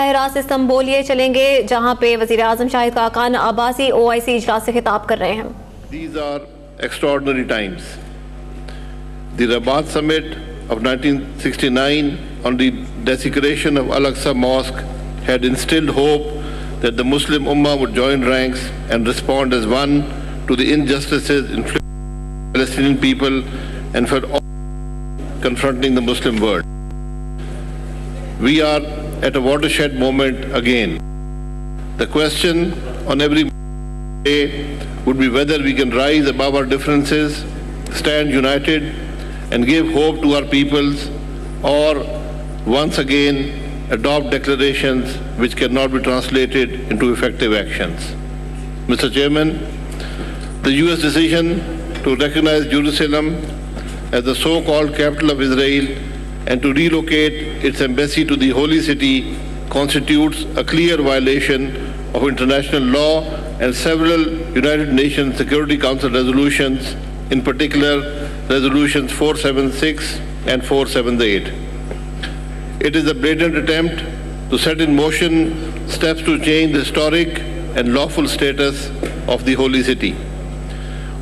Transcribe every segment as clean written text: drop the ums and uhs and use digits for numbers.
रास्त इस्तांबुल चलेंगे जहां पे वज़ीर-ए-आज़म शाहिद खाकान आबासी OIC इजलास से खिताब कर रहे हैं। These are extraordinary times. The Rabat Summit of 1969 on the desecration of Al-Aqsa Mosque had instilled hope that the Muslim Ummah would join ranks and respond as one to the injustices inflicted on the Palestinian people and for all confronting the Muslim world. We are at a watershed moment again. The question on every day would be whether we can rise above our differences, stand united, and give hope to our peoples, or once again adopt declarations which cannot be translated into effective actions. Mr. Chairman, the US decision to recognize Jerusalem as the so-called capital of Israel and to relocate its embassy to the holy city constitutes a clear violation of international law and several United Nations Security Council resolutions, in particular resolutions 476 and 478. It is a blatant attempt to set in motion steps to change the historic and lawful status of the holy city.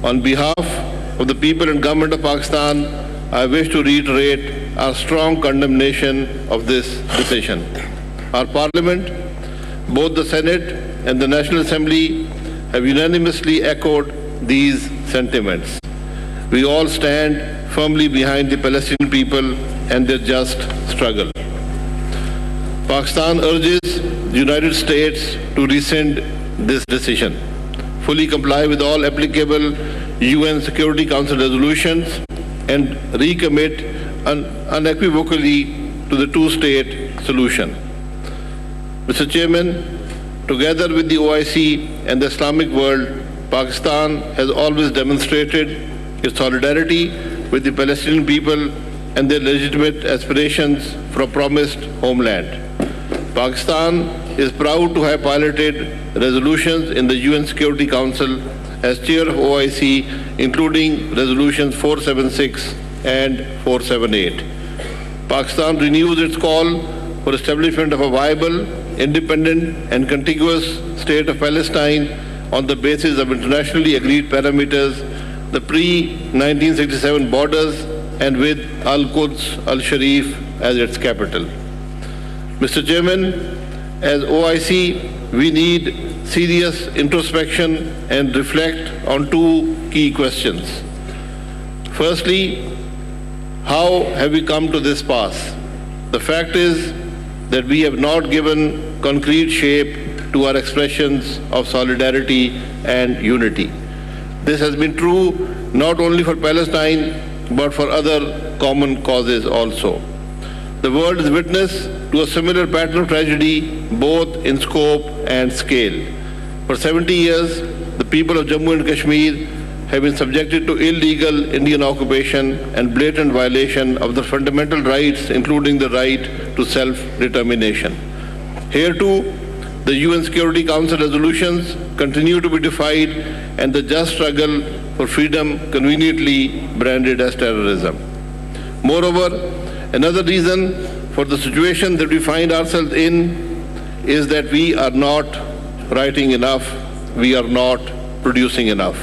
On behalf of the people and government of Pakistan, I wish to reiterate our strong condemnation of this decision. Our Parliament, both the Senate and the National Assembly, have unanimously echoed these sentiments. We all stand firmly behind the Palestinian people and their just struggle. Pakistan urges the United States to rescind this decision, fully comply with all applicable UN Security Council resolutions, and recommit unequivocally to the two-state solution. Mr. Chairman, together with the OIC and the Islamic world, Pakistan has always demonstrated its solidarity with the Palestinian people and their legitimate aspirations for a promised homeland. Pakistan is proud to have piloted resolutions in the UN Security Council as chair of OIC, including resolutions 476 and 478. Pakistan renews its call for establishment of a viable, independent and contiguous state of Palestine on the basis of internationally agreed parameters, the pre-1967 borders, and with Al-Quds Al-Sharif as its capital. Mr. Chairman, as OIC, we need serious introspection and reflect on two key questions. Firstly, how have we come to this pass? The fact is that we have not given concrete shape to our expressions of solidarity and unity. This has been true not only for Palestine, but for other common causes also. The world is witness to a similar pattern of tragedy, both in scope and scale. For 70 years, the people of Jammu and Kashmir have been subjected to illegal Indian occupation and blatant violation of their fundamental rights, including the right to self-determination. Here too, the UN Security Council resolutions continue to be defied and the just struggle for freedom conveniently branded as terrorism. Moreover, another reason for the situation that we find ourselves in is that we are not writing enough, we are not producing enough.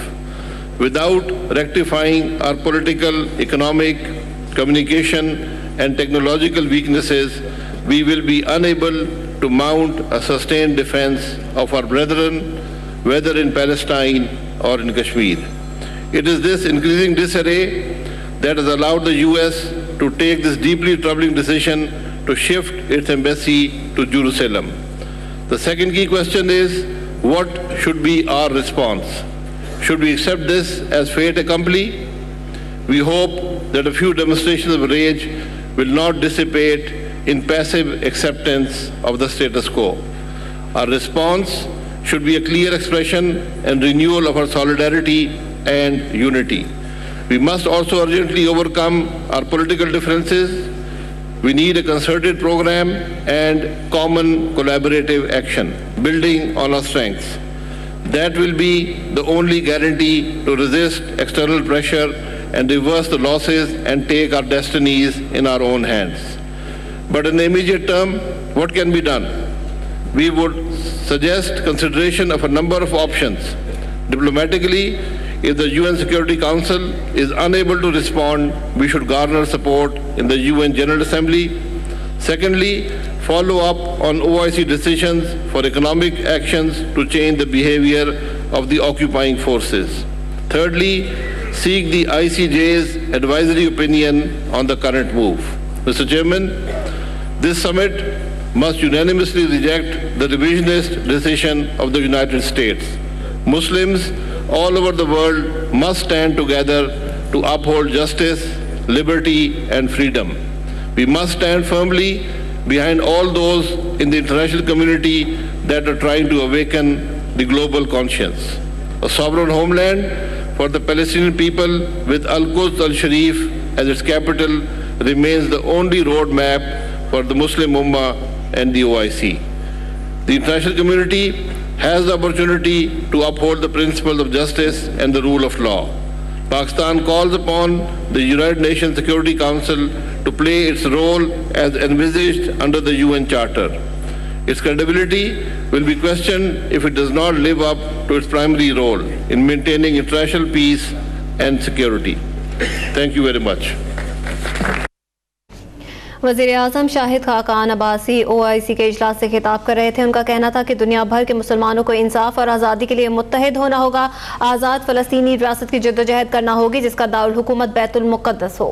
Without rectifying our political, economic, communication and technological weaknesses, we will be unable to mount a sustained defense of our brethren, whether in Palestine or in Kashmir. It is this increasing disarray that has allowed the US to take this deeply troubling decision to shift its embassy to Jerusalem. The second key question is, what should be our response? Should we accept this as fait accompli? We hope that a few demonstrations of rage will not dissipate in passive acceptance of the status quo. Our response should be a clear expression and renewal of our solidarity and unity. We must also urgently overcome our political differences. We need a concerted program and common collaborative action, building on our strengths. That will be the only guarantee to resist external pressure and reverse the losses and take our destinies in our own hands. But in the immediate term, what can be done? we would suggest consideration of a number of options. Diplomatically, if the UN Security Council is unable to respond, we should garner support in the UN General Assembly. Secondly, follow up on OIC decisions for economic actions to change the behavior of the occupying forces. Thirdly, seek the ICJ's advisory opinion on the current move. Mr. Chairman, this summit must unanimously reject the revisionist decision of the United States. Muslims all over the world must stand together to uphold justice, liberty, and freedom. We must stand firmly behind all those in the international community that are trying to awaken the global conscience. A sovereign homeland for the Palestinian people with Al-Quds Al-Sharif as its capital remains the only roadmap for the Muslim Ummah and the OIC. The international community has the opportunity to uphold the principles of justice and the rule of law. Pakistan calls upon the United Nations Security Council to play its role as envisaged under the UN Charter. Its credibility will be questioned if it does not live up to its primary role in maintaining international peace and security. Thank you very much. वज़ीर-ए-आज़म Shahid Khaqan Abbasi OIC के इजलास से खिताब कर रहे थे। उनका कहना था कि दुनिया भर के मुसलमानों को इंसाफ और आज़ादी के लिए मुत्तहिद होना होगा। आज़ाद फ़लस्तीनी रियासत की जद्दोजहद करना होगी जिसका दारुल हुकूमत बैतुल मुक़द्दस हो।